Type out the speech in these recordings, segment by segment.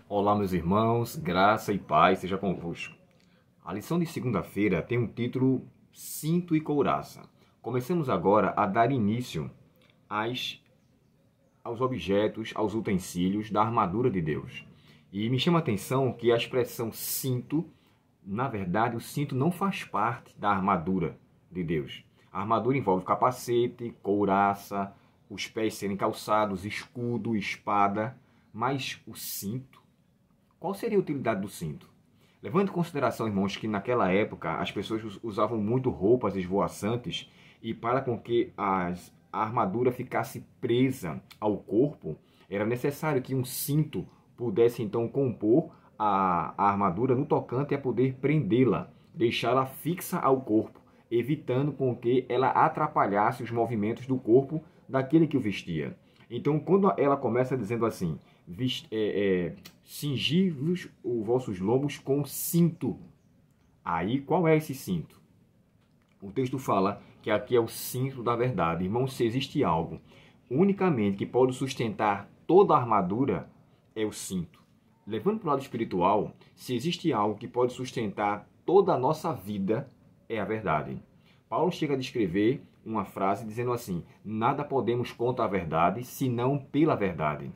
Olá, meus irmãos, graça e paz seja convosco. A lição de segunda-feira tem um título Cinto e Couraça. Comecemos agora a dar início aos objetos, aos utensílios da armadura de Deus. E me chama a atenção que a expressão cinto, na verdade, o cinto não faz parte da armadura de Deus. A armadura envolve capacete, couraça, os pés serem calçados, escudo, espada, mas o cinto, qual seria a utilidade do cinto? Levando em consideração, irmãos, que naquela época as pessoas usavam muito roupas esvoaçantes e para com que a armadura ficasse presa ao corpo, era necessário que um cinto pudesse então compor a armadura no tocante a poder prendê-la, deixá-la fixa ao corpo, evitando com que ela atrapalhasse os movimentos do corpo daquele que o vestia. Então, quando ela começa dizendo assim, cingi-vos os vossos lombos com cinto. Aí, qual é esse cinto? O texto fala que aqui é o cinto da verdade. Irmão, se existe algo unicamente que pode sustentar toda a armadura, é o cinto. Levando para o lado espiritual, se existe algo que pode sustentar toda a nossa vida, é a verdade. Paulo chega a descrever uma frase dizendo assim: nada podemos contra a verdade, senão pela verdade.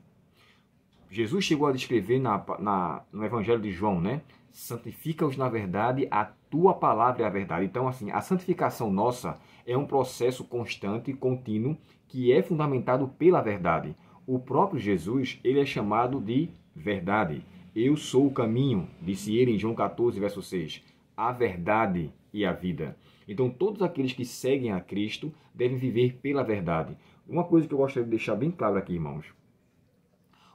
Jesus chegou a descrever no Evangelho de João, né? Santifica-os na verdade, a tua palavra é a verdade. Então, assim, a santificação nossa é um processo constante, contínuo, que é fundamentado pela verdade. O próprio Jesus, ele é chamado de verdade. Eu sou o caminho, disse ele em João 14, verso 6. A verdade e a vida. Então, todos aqueles que seguem a Cristo devem viver pela verdade. Uma coisa que eu gostaria de deixar bem claro aqui, irmãos.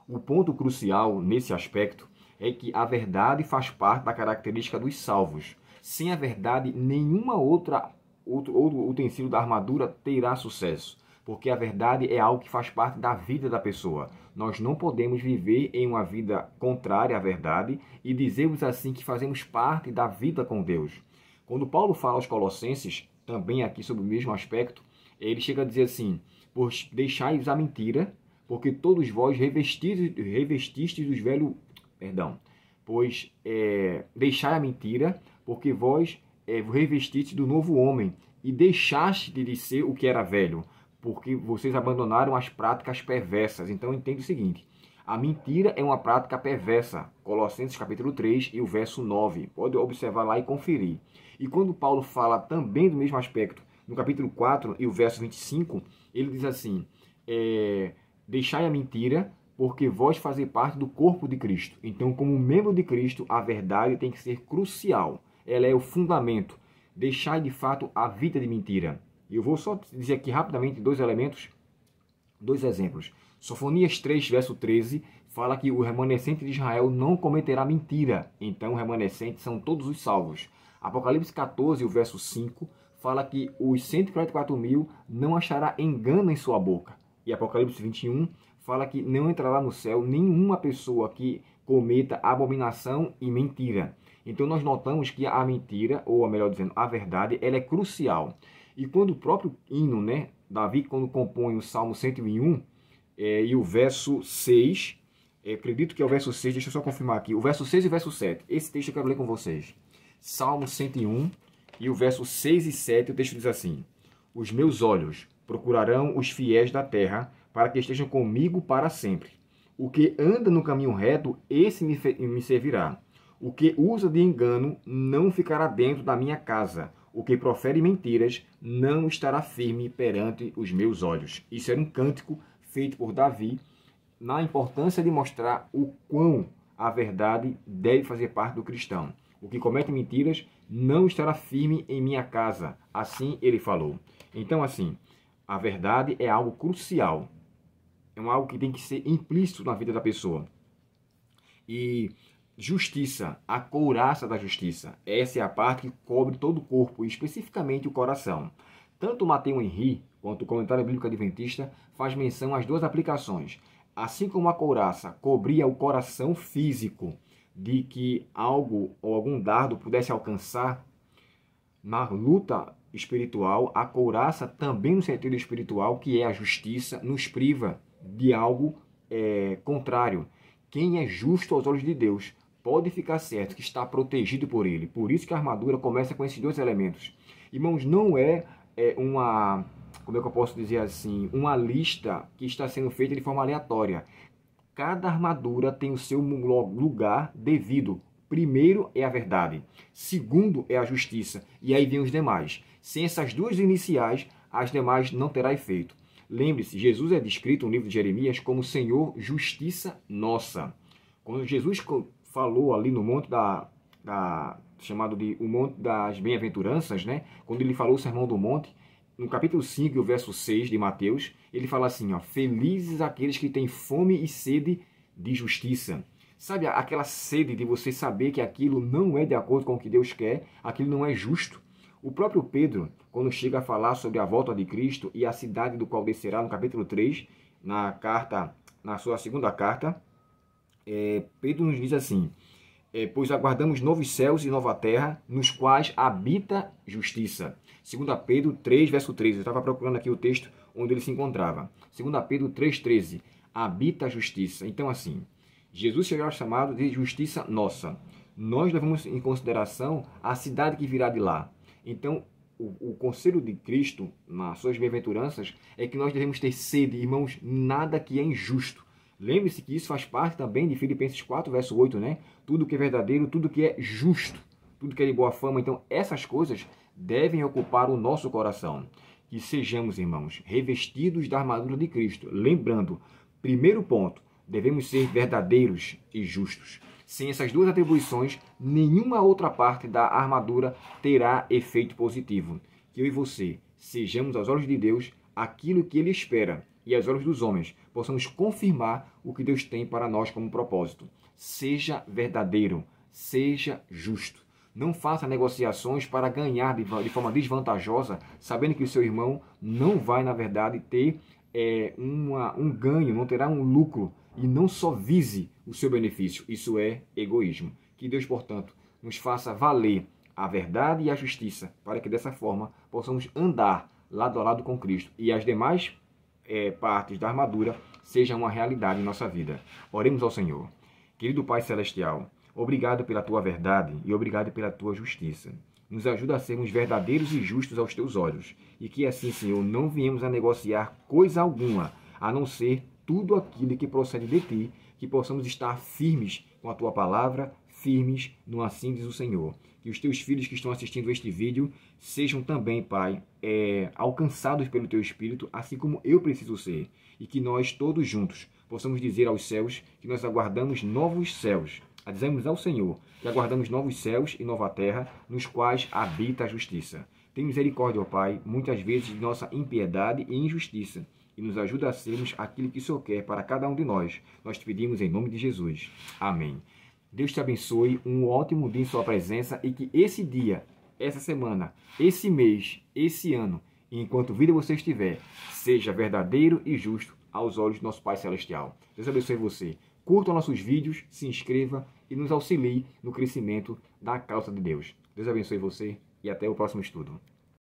O ponto crucial nesse aspecto é que a verdade faz parte da característica dos salvos. Sem a verdade, nenhuma outro utensílio da armadura terá sucesso, porque a verdade é algo que faz parte da vida da pessoa. Nós não podemos viver em uma vida contrária à verdade e dizermos assim que fazemos parte da vida com Deus. Quando Paulo fala aos Colossenses, também aqui sobre o mesmo aspecto, ele chega a dizer assim: pois deixai-vos a mentira, porque todos vós revestistes dos velhos... Pois deixai a mentira, porque vós revestistes do novo homem, e deixaste de ser o que era velho, porque vocês abandonaram as práticas perversas. Então entende o seguinte: a mentira é uma prática perversa. Colossenses capítulo 3 e o verso 9. Pode observar lá e conferir. E quando Paulo fala também do mesmo aspecto, no capítulo 4 e o verso 25, ele diz assim: deixai a mentira, porque vós fazei parte do corpo de Cristo. Então, como membro de Cristo, a verdade tem que ser crucial. Ela é o fundamento. Deixai, de fato, a vida de mentira. E eu vou só dizer aqui rapidamente dois exemplos. Sofonias 3, verso 13, fala que o remanescente de Israel não cometerá mentira. Então, o remanescente são todos os salvos. Apocalipse 14, o verso 5, fala que os 144 mil não achará engano em sua boca. E Apocalipse 21 fala que não entrará no céu nenhuma pessoa que cometa abominação e mentira. Então nós notamos que a mentira, ou melhor dizendo, a verdade, ela é crucial. E quando o próprio hino, né, Davi, quando compõe o Salmo 101, e o verso 6, acredito que é o verso 6, deixa eu só confirmar aqui, o verso 6 e o verso 7, esse texto eu quero ler com vocês. Salmo 101, e o verso 6 e 7, o texto diz assim: os meus olhos procurarão os fiéis da terra, para que estejam comigo para sempre. O que anda no caminho reto, esse me servirá. O que usa de engano não ficará dentro da minha casa. O que profere mentiras não estará firme perante os meus olhos. Isso era um cântico feito por Davi, na importância de mostrar o quão a verdade deve fazer parte do cristão. O que comete mentiras não estará firme em minha casa. Assim ele falou. Então, assim, a verdade é algo crucial. É algo que tem que ser implícito na vida da pessoa. E justiça, a couraça da justiça. Essa é a parte que cobre todo o corpo, e especificamente o coração. Tanto o Mateu Henry quanto o Comentário Bíblico Adventista faz menção às duas aplicações. Assim como a couraça cobria o coração físico de que algo ou algum dardo pudesse alcançar, na luta espiritual, a couraça também no sentido espiritual, que é a justiça, nos priva de algo contrário, Quem é justo aos olhos de Deus pode ficar certo que está protegido por ele. Por isso que a armadura começa com esses dois elementos. Irmãos, não é uma, como é que eu posso dizer assim, uma lista que está sendo feita de forma aleatória. Cada armadura tem o seu lugar devido. Primeiro é a verdade, segundo é a justiça, e aí vem os demais. Sem essas duas iniciais, as demais não terá efeito. Lembre-se, Jesus é descrito no livro de Jeremias como Senhor Justiça Nossa. Quando Jesus falou ali no monte chamado de o Monte das Bem-aventuranças, né? Quando ele falou o Sermão do Monte, no capítulo 5, o verso 6 de Mateus, ele fala assim, ó, felizes aqueles que têm fome e sede de justiça. Sabe aquela sede de você saber que aquilo não é de acordo com o que Deus quer, aquilo não é justo? O próprio Pedro, quando chega a falar sobre a volta de Cristo e a cidade do qual descerá, no capítulo 3, na sua segunda carta, Pedro nos diz assim, pois aguardamos novos céus e nova terra, nos quais habita justiça. 2 Pedro 3, verso 13. Eu estava procurando aqui o texto onde ele se encontrava. 2 Pedro 3, 13. Habita a justiça. Então, assim, Jesus será chamado de justiça nossa. Nós levamos em consideração a cidade que virá de lá. Então, o conselho de Cristo, nas suas bem-aventuranças, é que nós devemos ter sede, irmãos, nada que é injusto. Lembre-se que isso faz parte também de Filipenses 4, verso 8, né? Tudo que é verdadeiro, tudo que é justo, tudo que é de boa fama. Então, essas coisas devem ocupar o nosso coração. Que sejamos, irmãos, revestidos da armadura de Cristo. Lembrando, primeiro ponto, devemos ser verdadeiros e justos. Sem essas duas atribuições, nenhuma outra parte da armadura terá efeito positivo. Que eu e você sejamos, aos olhos de Deus, aquilo que Ele espera, e aos olhos dos homens, possamos confirmar o que Deus tem para nós como propósito. Seja verdadeiro, seja justo. Não faça negociações para ganhar de forma desvantajosa, sabendo que o seu irmão não vai, na verdade, ter um ganho, não terá um lucro, e não só vise o seu benefício. Isso é egoísmo. Que Deus, portanto, nos faça valer a verdade e a justiça, para que dessa forma possamos andar lado a lado com Cristo e as demais partes da armadura sejam uma realidade em nossa vida. Oremos ao Senhor. Querido Pai Celestial, obrigado pela Tua verdade e obrigado pela Tua justiça. Nos ajuda a sermos verdadeiros e justos aos Teus olhos, e que assim, Senhor, não viemos a negociar coisa alguma, a não ser tudo aquilo que procede de Ti, que possamos estar firmes com a Tua palavra, firmes no assim diz o Senhor. Que os Teus filhos que estão assistindo este vídeo sejam também, Pai, alcançados pelo Teu Espírito, assim como eu preciso ser. E que nós todos juntos possamos dizer aos céus que nós aguardamos novos céus. Dizemos ao Senhor que aguardamos novos céus e nova terra, nos quais habita a justiça. Tem misericórdia, ó Pai, muitas vezes de nossa impiedade e injustiça, e nos ajuda a sermos aquilo que o Senhor quer para cada um de nós. Nós te pedimos em nome de Jesus. Amém. Deus te abençoe, um ótimo dia em sua presença, e que esse dia, essa semana, esse mês, esse ano, e enquanto vida você estiver, seja verdadeiro e justo aos olhos do nosso Pai Celestial. Deus abençoe você. Curta nossos vídeos, se inscreva e nos auxilie no crescimento da causa de Deus. Deus abençoe você e até o próximo estudo.